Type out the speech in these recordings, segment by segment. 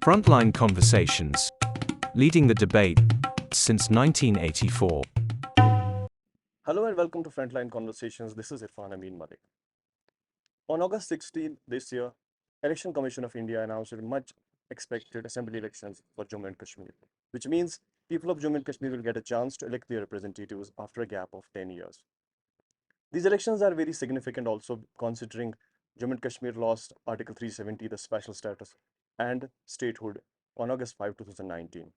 Frontline Conversations, leading the debate since 1984. Hello and welcome to Frontline Conversations. This is Irfan Amin Malik. On August 16 this year, Election Commission of India announced much expected assembly elections for Jammu and Kashmir, which means people of Jammu and Kashmir will get a chance to elect their representatives after a gap of 10 years. These elections are very significant also considering Jammu and Kashmir lost Article 370, the special status, and statehood on August 5, 2019.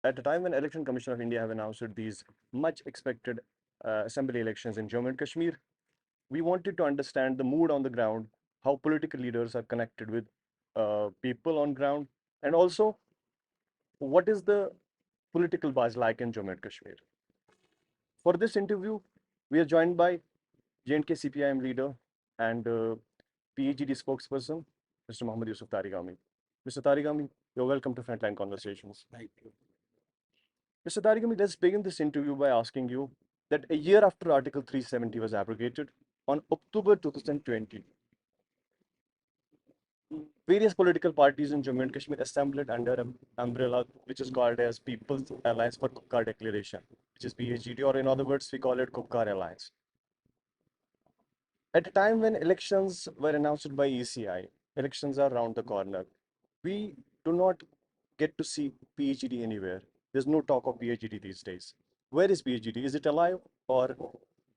At the time when Election Commission of India have announced these much expected assembly elections in Jammu and Kashmir, we wanted to understand the mood on the ground, how political leaders are connected with people on ground, and also what is the political buzz like in Jammu and Kashmir. For this interview, we are joined by J&K CPIM leader and PhD spokesperson, Mr. Mohammed Yousuf Tarigami. Mr. Tarigami, you're welcome to Frontline Conversations. Thank you. Mr. Tarigami, let's begin this interview by asking you that a year after Article 370 was abrogated, on October 2020, various political parties in Jammu and Kashmir assembled under an umbrella which is called as People's Alliance for Gupkar Declaration, which is PHGD, or in other words, we call it Gupkar Alliance. At a time when elections were announced by ECI, elections are around the corner. We do not get to see PHGD anywhere. There's no talk of PHGD these days. Where is PHGD? Is it alive or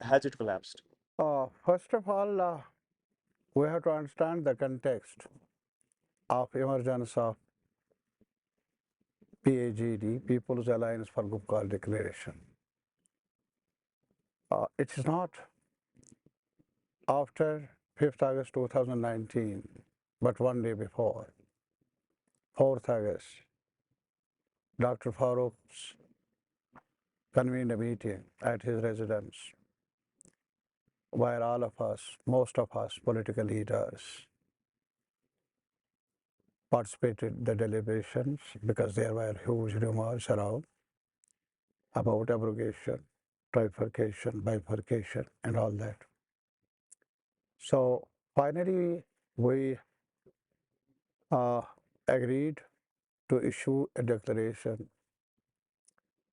has it collapsed? First of all, we have to understand the context of emergence of PAGD, People's Alliance for Gupkar Declaration. It is not after 5th August 2019, but one day before, 4th August, Dr. Farooq convened a meeting at his residence where all of us, most of us political leaders, participated in the deliberations because there were huge rumors around about abrogation, trifurcation, bifurcation, and all that. So finally, we agreed to issue a declaration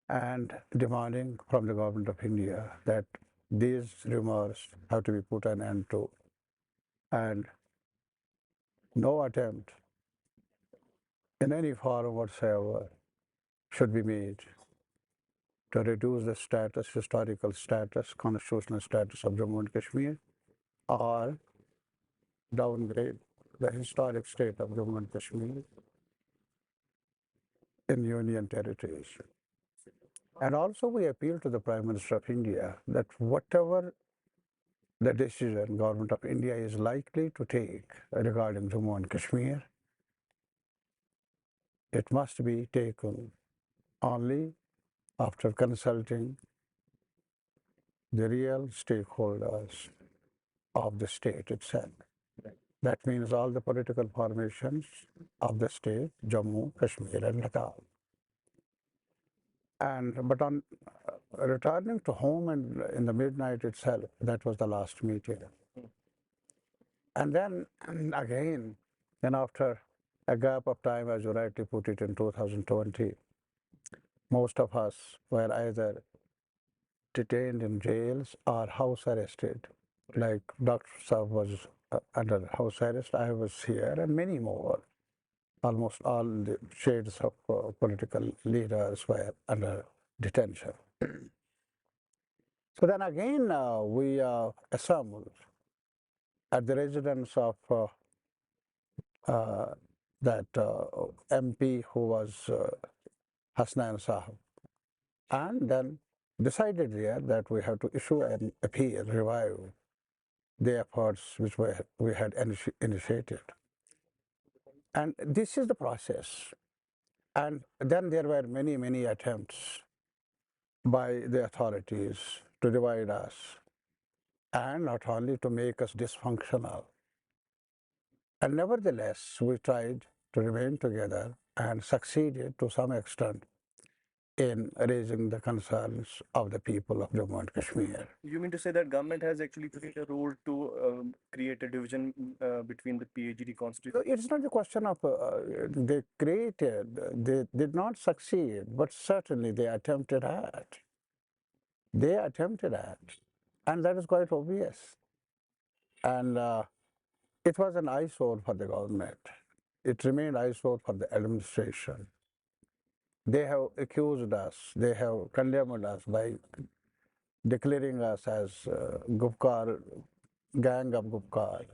and demanding from the government of India that these rumors have to be put an end to, and no attempt in any form whatsoever should be made to reduce the status, historical status, constitutional status of Jammu and Kashmir, or downgrade the historic state of Jammu and Kashmir in union territories. And also we appeal to the Prime Minister of India that whatever the decision government of India is likely to take regarding Jammu and Kashmir, it must be taken only after consulting the real stakeholders of the state itself. That means all the political formations of the state, Jammu, Kashmir, and Ladakh. But on returning to home and in the midnight itself, that was the last meeting. And then again, after a gap of time, as you rightly put it, in 2020, most of us were either detained in jails or house arrested. Like Dr. Saab was under house arrest, I was here, and many more. Almost all the shades of political leaders were under detention. So then again, we assembled at the residence of that MP who was Hasnain Sahab, and then decided there that we have to issue an appeal, revive the efforts which we had initiated. And this is the process. And then there were many, many attempts by the authorities to divide us, and not only to make us dysfunctional. And nevertheless, we tried to remain together and succeeded to some extent in raising the concerns of the people of Jammu and Kashmir. You mean to say that government has actually played a role to create a division between the PAGD constituency? It's not a question of they created, they did not succeed, but certainly they attempted at. They attempted at, and that is quite obvious. And it was an eyesore for the government. It remained eyesore for the administration. They have accused us, they have condemned us by declaring us as Gupkar, gang of Gupkar.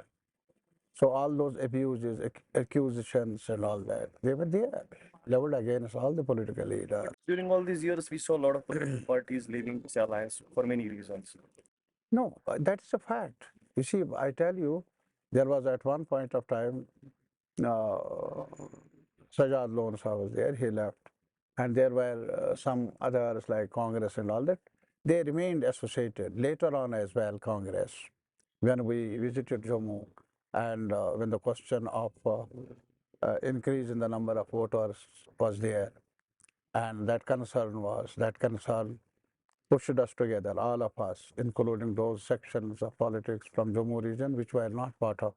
So all those abuses, accusations and all that, they were there, leveled against all the political leaders. During all these years, we saw a lot of political parties leaving this alliance for many reasons. No, that's a fact. You see, I tell you, there was at one point of time, Sajad Lonsa was there, he left. And there were some others like Congress and all that. They remained associated later on as well, Congress. When we visited Jammu and when the question of increase in the number of voters was there, and that concern pushed us together, all of us, including those sections of politics from Jammu region which were not part of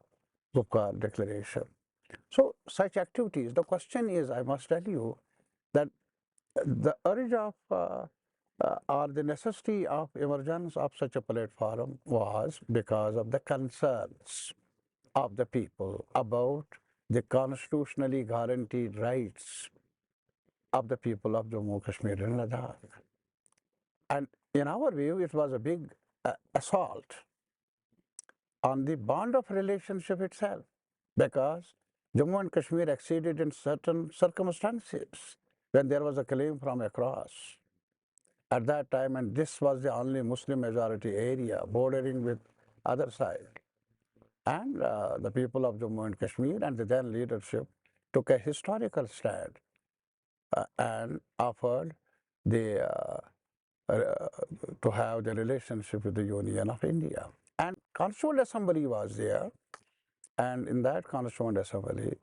Gupkar Declaration. So such activities, the question is, I must tell you, that the urge of or the necessity of emergence of such a platform was because of the concerns of the people about the constitutionally guaranteed rights of the people of Jammu, Kashmir and Ladakh. And in our view, it was a big assault on the bond of relationship itself, because Jammu and Kashmir acceded in certain circumstances when there was a claim from across at that time, and this was the only Muslim majority area bordering with other side. And the people of Jammu and Kashmir and the then leadership took a historical stand and offered the to have the relationship with the Union of India. And Constituent Assembly was there, and in that Constituent Assembly,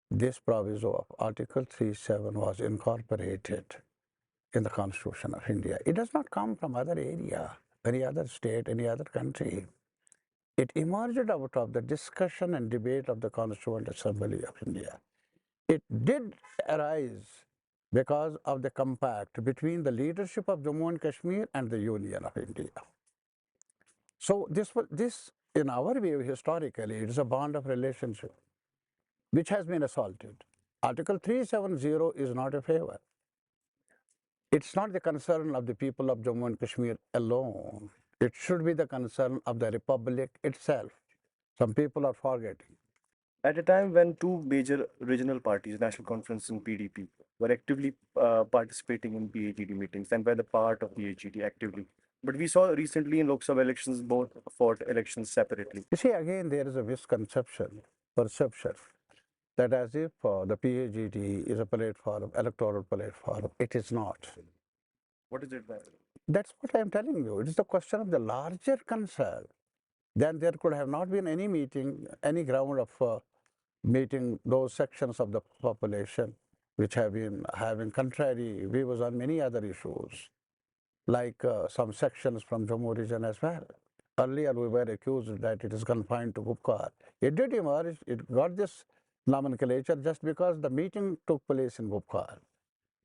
this proviso of Article 3.7 was incorporated in the Constitution of India. It does not come from other area, any other state, any other country. It emerged out of the discussion and debate of the Constituent Assembly of India. It did arise because of the compact between the leadership of Jammu and Kashmir and the Union of India. So this, in our view, historically, it is a bond of relationship which has been assaulted. Article 370 is not a favor. It's not the concern of the people of Jammu and Kashmir alone. It should be the concern of the Republic itself. Some people are forgetting. At a time when two major regional parties, National Conference and PDP, were actively participating in PAGD meetings and were the part of PAGD actively. But we saw recently in Lok Sabha elections, both fought elections separately. You see, again, there is a misconception, perception, that as if the PAGD is a platform, electoral platform. It is not. What is it then? That's what I am telling you. It is the question of the larger concern. Then there could have not been any meeting, any ground of meeting those sections of the population which have been having contrary views on many other issues, like some sections from Jammu region as well. Earlier we were accused that it is confined to Gupkar. It did emerge, it got this nomenclature just because the meeting took place in Gupkar.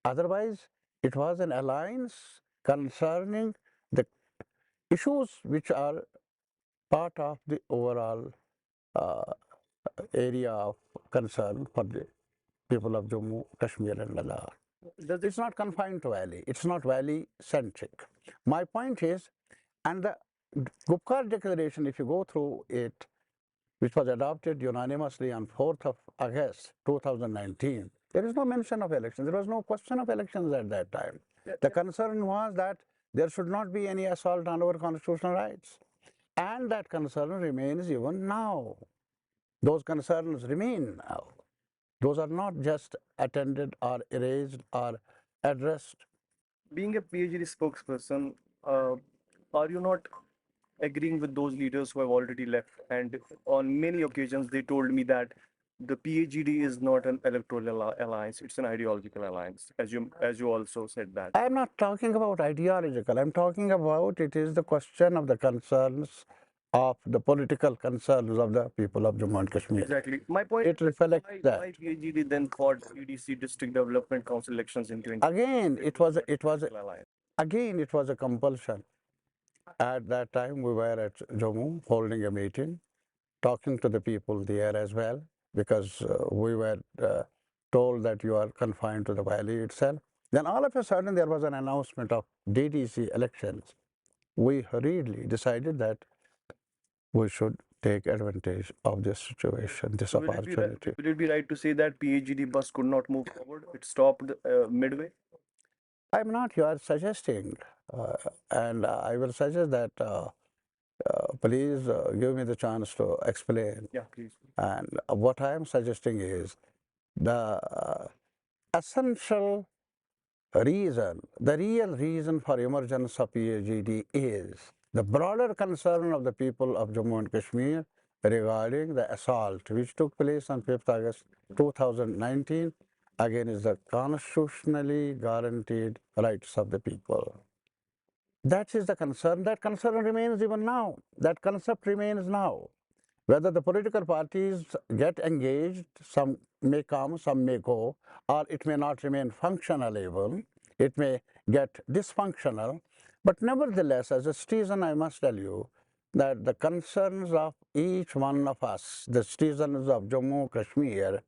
Otherwise, it was an alliance concerning the issues which are part of the overall uh, area of concern for the people of Jammu, Kashmir and Ladakh. It's not confined to Valley. It's not Valley-centric. My point is, and the Gupkar Declaration, if you go through it, which was adopted unanimously on 4th of August 2019, there is no mention of elections. There was no question of elections at that time. The concern was that there should not be any assault on our constitutional rights. And that concern remains even now. Those concerns remain now. Those are not just attended or erased or addressed. Being a PhD spokesperson, are you not agreeing with those leaders who have already left? And on many occasions, they told me that the PAGD is not an electoral alliance; it's an ideological alliance, as you also said that. I'm not talking about ideological. I'm talking about it is the question of the concerns of the political concerns of the people of Jammu and Kashmir. Exactly. My point It is reflects why that. why PAGD then fought EDC District Development Council elections in 20. Again, Alliance. it was a compulsion. At that time, we were at Jammu holding a meeting, talking to the people there as well, because we were told that you are confined to the valley itself. Then all of a sudden, there was an announcement of DDC elections. We hurriedly decided that we should take advantage of this situation, this opportunity. Will it be right to say that PAGD bus could not move forward? It stopped midway. I'm not, you are suggesting, and I will suggest that please give me the chance to explain. Yeah, please. And what I am suggesting is the essential reason, the real reason for emergence of PAGD is the broader concern of the people of Jammu and Kashmir regarding the assault which took place on 5th August 2019 against the constitutionally guaranteed rights of the people. That is the concern. That concern remains even now. That concept remains now. Whether the political parties get engaged, some may come, some may go, or it may not remain functional even, it may get dysfunctional. But nevertheless, as a citizen, I must tell you that the concerns of each one of us, the citizens of Jammu Kashmir,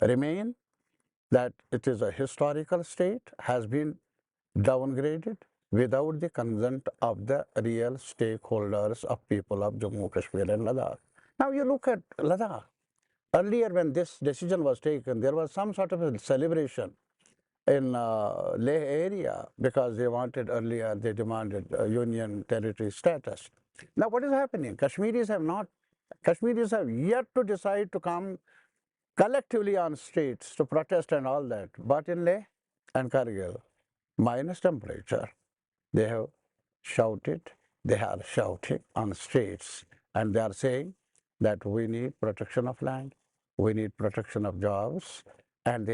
remain that it is a historical state, has been downgraded without the consent of the real stakeholders of people of Jammu, Kashmir and Ladakh. Now you look at Ladakh. Earlier when this decision was taken, there was some sort of a celebration in Leh area because they wanted earlier, they demanded union territory status. Now what is happening? Kashmiris have yet to decide to come collectively on streets to protest and all that. But in Leh and Kargil, minus temperature, they have shouted, they are shouting on streets, and they are saying that we need protection of land, we need protection of jobs, and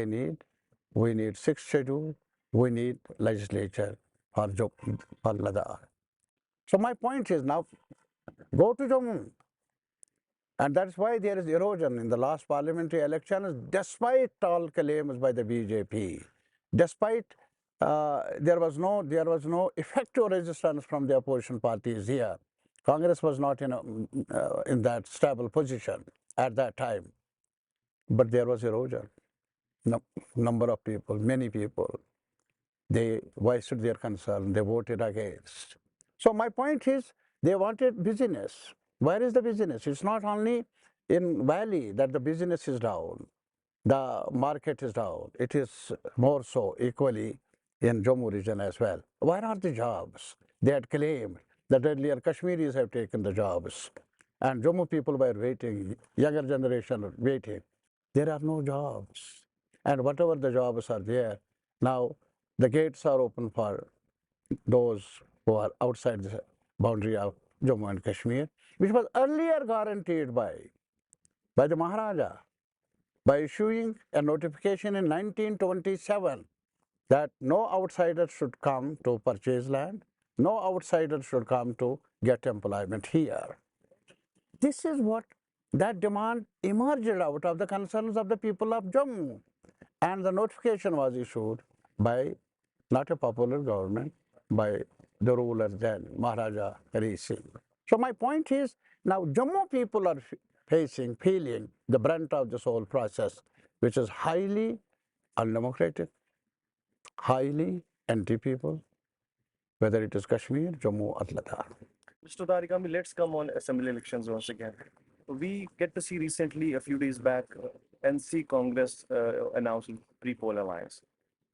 we need sixth schedule, we need legislature for Ladakh. So my point is now, go to Jammu. And that's why there is erosion in the last parliamentary elections, despite all claims by the BJP, despite there was no effective resistance from the opposition parties here. Congress was not in that stable position at that time, but there was erosion. No, number of people, many people, they voiced their concern, they voted against. So my point is, they wanted business. Where is the business? It's not only in Valley that the business is down, the market is down. It is more so equally in Jammu region as well. Where are the jobs? They had claimed that earlier Kashmiris have taken the jobs and Jammu people were waiting, younger generation waiting. There are no jobs. And whatever the jobs are there, now the gates are open for those who are outside the boundary of Jammu and Kashmir, which was earlier guaranteed by the Maharaja by issuing a notification in 1927 that no outsider should come to purchase land, no outsider should come to get employment here. This is what that demand emerged out of the concerns of the people of Jammu. And the notification was issued by not a popular government, by the ruler then, Maharaja Hari Singh. So my point is, now Jammu people are feeling the brunt of this whole process, which is highly undemocratic, highly anti-people, whether it is Kashmir, Jammu or Ladakh. Mr. Tarigami, let's come on assembly elections once again. We get to see recently, a few days back, NC Congress announced pre-poll alliance,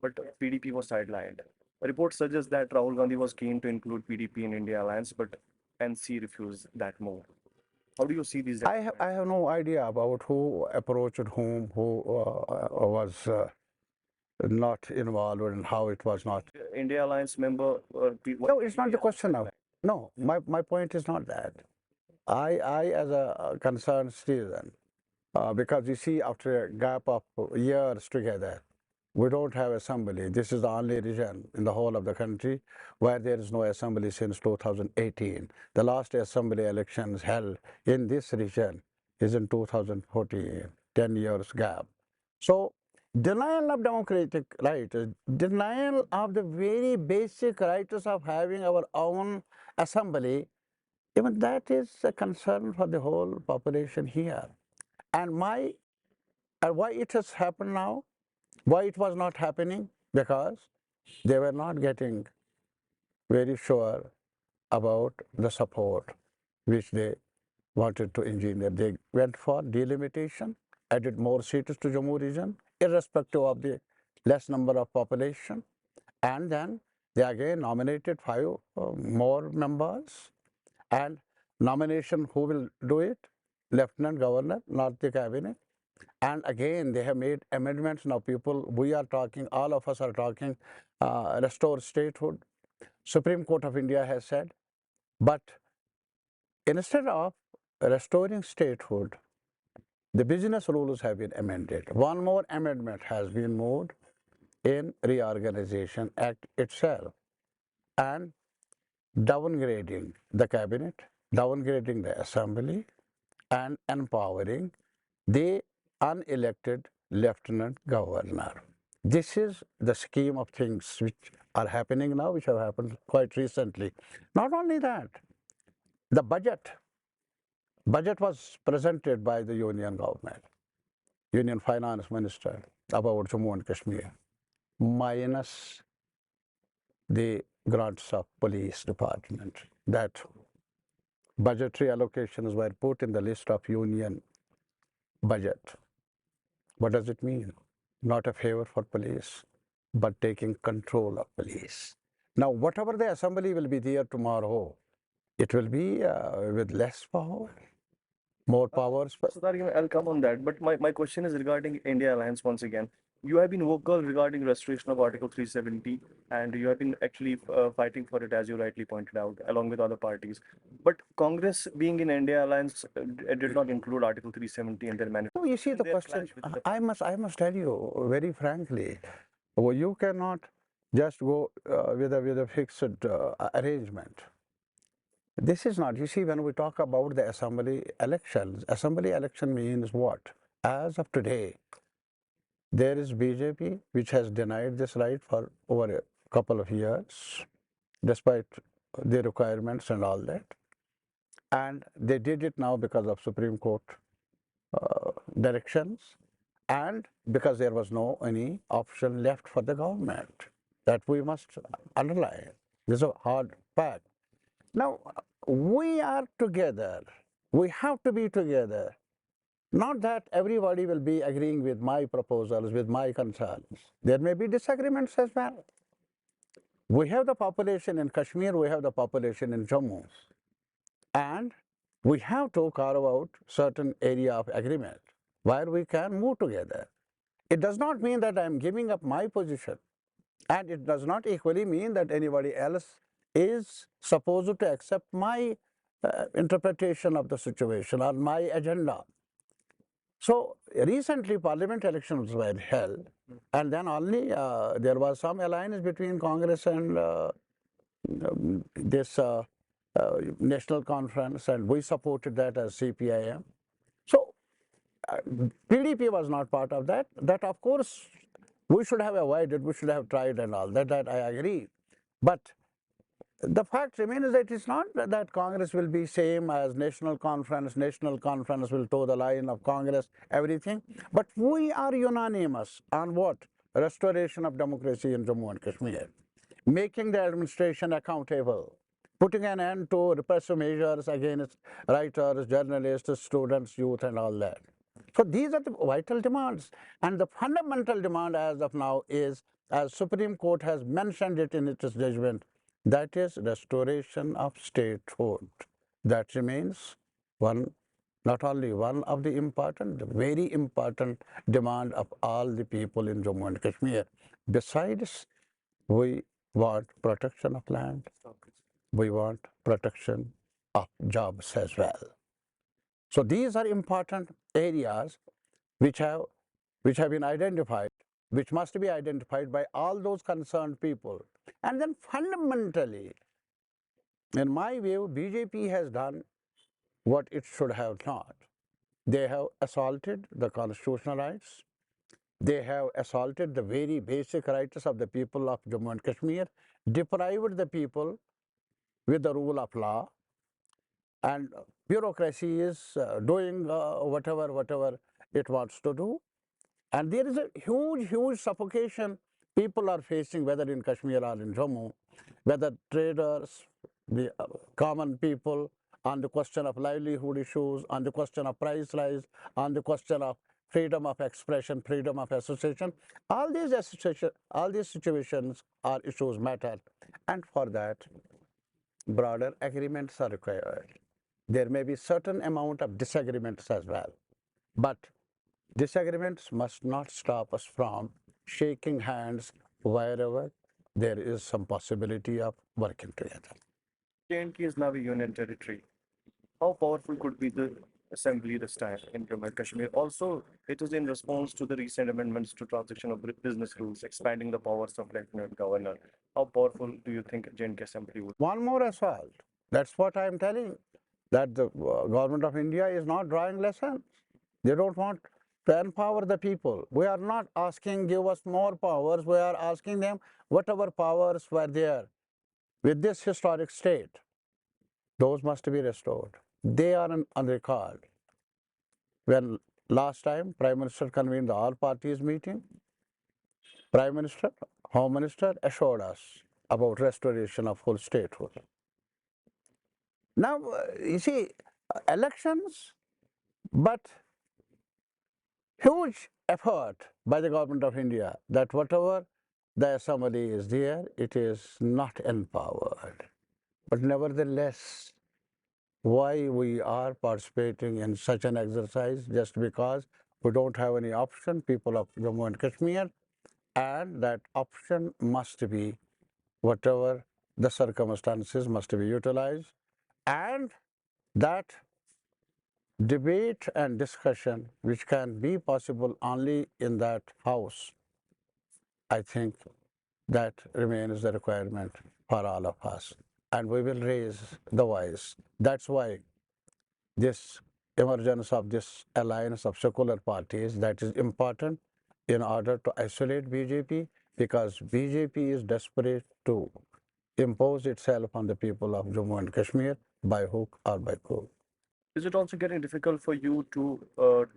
but PDP was sidelined. A report suggests that Rahul Gandhi was keen to include PDP in India alliance, but NC refused that move. How do you see these? I have no idea about who approached whom, who was not involved and how it was not. India alliance member. No, it's not the question now. No, my point is not that. I as a concerned citizen, because you see, after a gap of years together, we don't have assembly. This is the only region in the whole of the country where there is no assembly since 2018. The last assembly elections held in this region is in 2014, 10 years gap. So denial of democratic rights, denial of the very basic rights of having our own assembly, even that is a concern for the whole population here. And why it has happened now? Why it was not happening? Because they were not getting very sure about the support which they wanted to engineer. They went for delimitation, added more seats to Jammu region, irrespective of the less number of population, and then they again nominated 5 more members, and nomination who will do it? Lieutenant Governor, not the cabinet. And again, they have made amendments. Now people, we are talking, all of us are talking, restore statehood. Supreme Court of India has said, but instead of restoring statehood, the business rules have been amended. One more amendment has been moved in Reorganization Act itself, and downgrading the cabinet, downgrading the assembly, and empowering the unelected lieutenant governor. This is the scheme of things which are happening now, which have happened quite recently. Not only that, the budget was presented by the union government, union finance minister, about Jammu and Kashmir, minus the grants of police department. That budgetary allocations were put in the list of union budget. What does it mean? Not a favor for police, but taking control of police. Now, whatever the assembly will be there tomorrow, it will be with less power, more powers. So I'll come on that. But my question is regarding India Alliance once again. You have been vocal regarding restoration of Article 370, and you have been actually fighting for it, as you rightly pointed out, along with other parties. But Congress, being in India Alliance, did not include Article 370 in their manifesto. No, you see, the Their question, clash with the I must tell you very frankly, well, you cannot just go with a fixed arrangement. This is not, you see, when we talk about the assembly election means what? As of today, there is BJP, which has denied this right for over a couple of years, despite the requirements and all that. And they did it now because of Supreme Court directions, and because there was no any option left for the government. That we must underline. This is a hard fact. Now, we are together. We have to be together. Not that everybody will be agreeing with my proposals, with my concerns. There may be disagreements as well. We have the population in Kashmir, we have the population in Jammu, and we have to carve out certain area of agreement where we can move together. It does not mean that I am giving up my position, and it does not equally mean that anybody else is supposed to accept my interpretation of the situation or my agenda. So recently Parliament elections were held, and then only there was some alliance between Congress and this national conference, and we supported that as CPIM. So PDP was not part of that. That, of course, we should have avoided, we should have tried and all that, that I agree. But the fact remains that it's not that Congress will be same as national conference will toe the line of Congress, everything. But we are unanimous on what? Restoration of democracy in Jammu and Kashmir, making the administration accountable, putting an end to repressive measures against writers, journalists, students, youth, and all that. So these are the vital demands. And the fundamental demand as of now is, as Supreme Court has mentioned it in its judgment, that is restoration of statehood. That remains one, not only one of the important, the very important demand of all the people in Jammu and Kashmir. Besides, we want protection of land, we want protection of jobs as well. So these are important areas which have been identified, which must be identified by all those concerned people. And then fundamentally, in my view, BJP has done what it should have not. They have assaulted the constitutional rights. They have assaulted the very basic rights of the people of Jammu and Kashmir, deprived the people with the rule of law, and bureaucracy is doing whatever it wants to do. And there is a huge suffocation people are facing, whether in Kashmir or in Jammu, whether traders, the common people, on the question of livelihood issues, on the question of price rise, on the question of freedom of expression, freedom of association. All these situations are issues matter, and for that, broader agreements are required. There may be certain amount of disagreements as well, but disagreements must not stop us from shaking hands wherever there is some possibility of working together. J&K is now a union territory. How powerful could be the assembly this time in Jammu and Kashmir? Also, it is in response to the recent amendments to transition of business rules, expanding the powers of lieutenant governor. How powerful do you think J&K assembly would? One more assault. That's what I am telling, that the government of India is not drawing lessons. They don't want to empower the people. We are not asking give us more powers. We are asking them whatever powers were there with this historic state, those must be restored. They are on record. When last time Prime Minister convened the all parties meeting, Prime Minister, Home Minister assured us about restoration of full statehood. Now, you see, elections, but huge effort by the government of India that whatever the assembly is there, it is not empowered. But nevertheless, why we are participating in such an exercise? Just because we don't have any option, people of Jammu and Kashmir, and that option must be, whatever the circumstances, must be utilized, and that debate and discussion which can be possible only in that house, I think that remains the requirement for all of us, and we will raise the voice. That's why this emergence of this alliance of secular parties, that is important in order to isolate BJP, because BJP is desperate to impose itself on the people of Jammu and Kashmir by hook or by crook. Is it also getting difficult for you to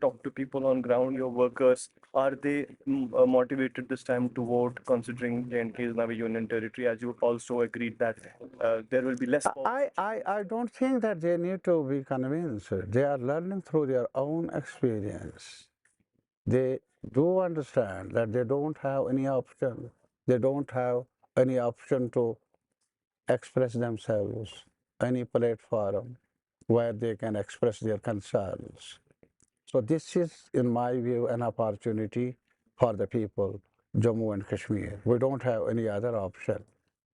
talk to people on ground, your workers? Are they motivated this time to vote, considering J&K is now a union territory, as you also agreed that there will be less? I don't think that they need to be convinced. They are learning through their own experience. They do understand that they don't have any option. They don't have any option to express themselves, any platform where they can express their concerns. So this is, in my view, an opportunity for the people, Jammu and Kashmir. We don't have any other option.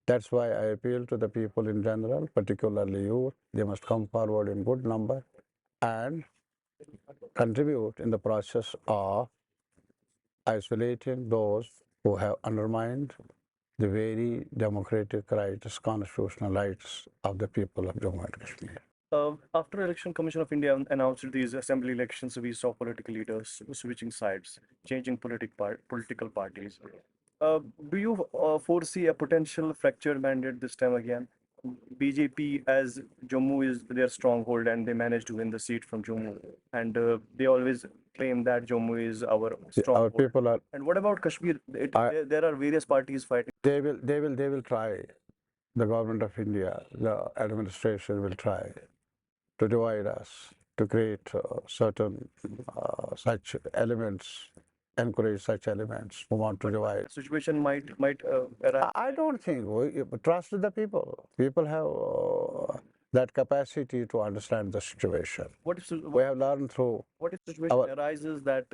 That's why I appeal to the people in general, particularly you. They must come forward in good number and contribute in the process of isolating those who have undermined the very democratic rights, constitutional rights of the people of Jammu and Kashmir. After Election Commission of India announced these assembly elections, we saw political leaders switching sides, changing political parties. Do you foresee a potential fracture mandate this time again? BJP, as Jammu is their stronghold and they managed to win the seat from Jammu, and they always claim that Jammu is our stronghold. Our people are. And what about Kashmir? There are various parties fighting. They will try. The government of India, the administration will try to divide us, to create certain such elements, encourage such elements who want to divide. Situation might arise. I don't think. We trust the people. People have that capacity to understand the situation. We have learned through. What if situation arises that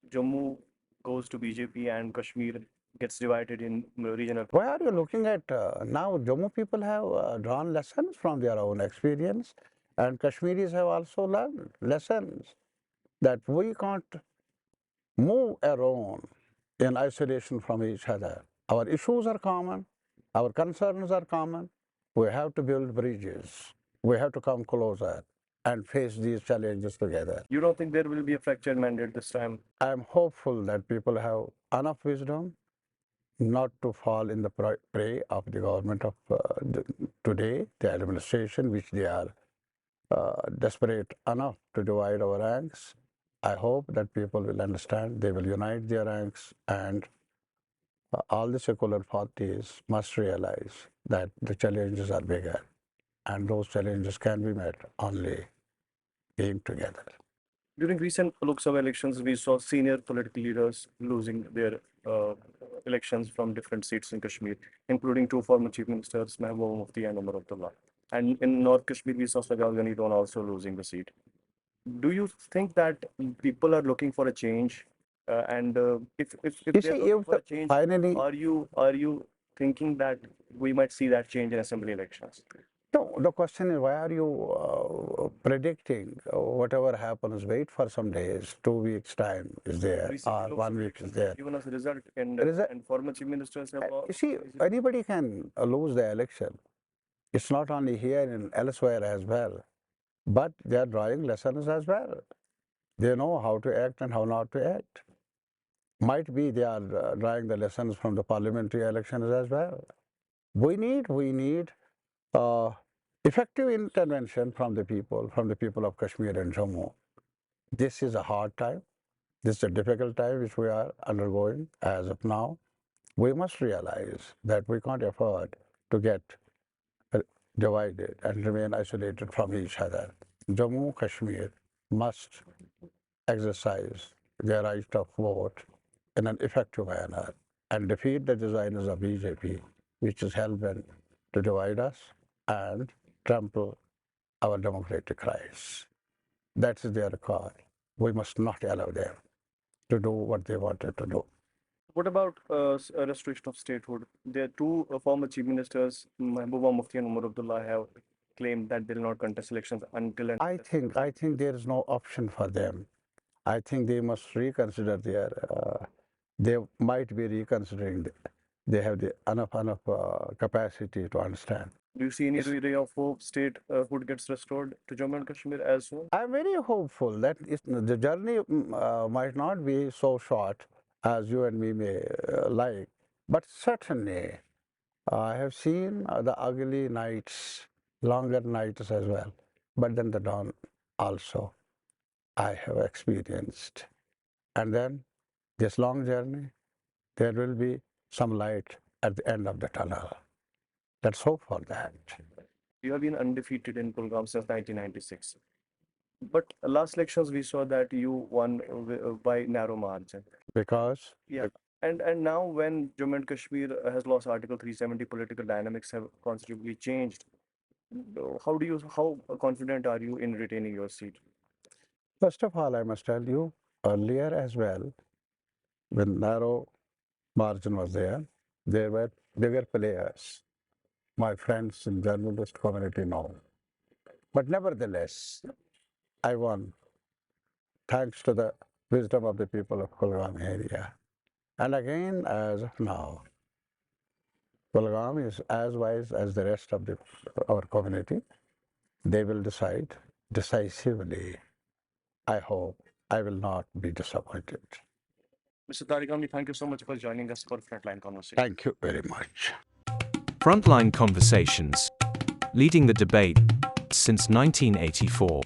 Jammu goes to BJP and Kashmir gets divided in regional? Why are you looking at now? Jammu people have drawn lessons from their own experience. And Kashmiris have also learned lessons that we can't move around in isolation from each other. Our issues are common, our concerns are common. We have to build bridges. We have to come closer and face these challenges together. You don't think there will be a fractured mandate this time? I am hopeful that people have enough wisdom not to fall in the prey of the government of today, the administration, which they are desperate enough to divide our ranks. I hope that people will understand, they will unite their ranks, and all the secular parties must realize that the challenges are bigger, and those challenges can be met only being together. During recent Lok Sabha elections, we saw senior political leaders losing their elections from different seats in Kashmir, including two former chief ministers, Mehbooba Mufti and Umar Abdullah. And in North Kashmir, we saw Sajjad Ghani Don also losing the seat. Do you think that people are looking for a change? And if You they're see, looking if for a change, finally, are you thinking that we might see that change in assembly elections? no, the question is why are you predicting whatever happens? Wait for some days, 2 weeks' time is there, Recently, or Lok 1 Sabha week is elections there. have given us a result, Result- and former chief ministers have You see, anybody can lose the election. It's not only here and elsewhere as well, but they are drawing lessons as well. They know how to act and how not to act. Might be they are drawing the lessons from the parliamentary elections as well. We need uh, effective intervention from the people of Kashmir and Jammu. This is a hard time. This is a difficult time which we are undergoing as of now. We must realize that we can't afford to get divided and remain isolated from each other. Jammu Kashmir must exercise their right of vote in an effective manner and defeat the designers of BJP, which is hell-bent to divide us and trample our democratic rights. That is their call. We must not allow them to do what they wanted to do. What about restoration of statehood? There are two former chief ministers, Mehbooba Mufti and Umar Abdullah, have claimed that they will not contest elections until and I think there is no option for them. I think they must reconsider their. They might be reconsidering. They have the enough capacity to understand. Do you see any ray of hope statehood gets restored to Jammu and Kashmir as soon? I'm very hopeful that the journey might not be so short as you and me may like, but certainly I have seen the ugly nights, longer nights as well, but then the dawn also I have experienced. And then this long journey, there will be some light at the end of the tunnel. Let's hope for that. You have been undefeated in Kulgam since 1996. But last elections, we saw that you won by narrow margin. Because Yeah. And now when Jammu and Kashmir has lost Article 370, political dynamics have considerably changed. How confident are you in retaining your seat? first of all, I must tell you, earlier as well, when narrow margin was there were bigger players. My friends in journalist community know. But nevertheless, I won thanks to the wisdom of the people of Kulgam area. And again, as of now, Kulgam is as wise as the rest of our community. They will decide decisively. I hope I will not be disappointed. Mr. Tarigami, thank you so much for joining us for Frontline Conversation. Thank you very much. Frontline Conversations. Leading the debate since 1984.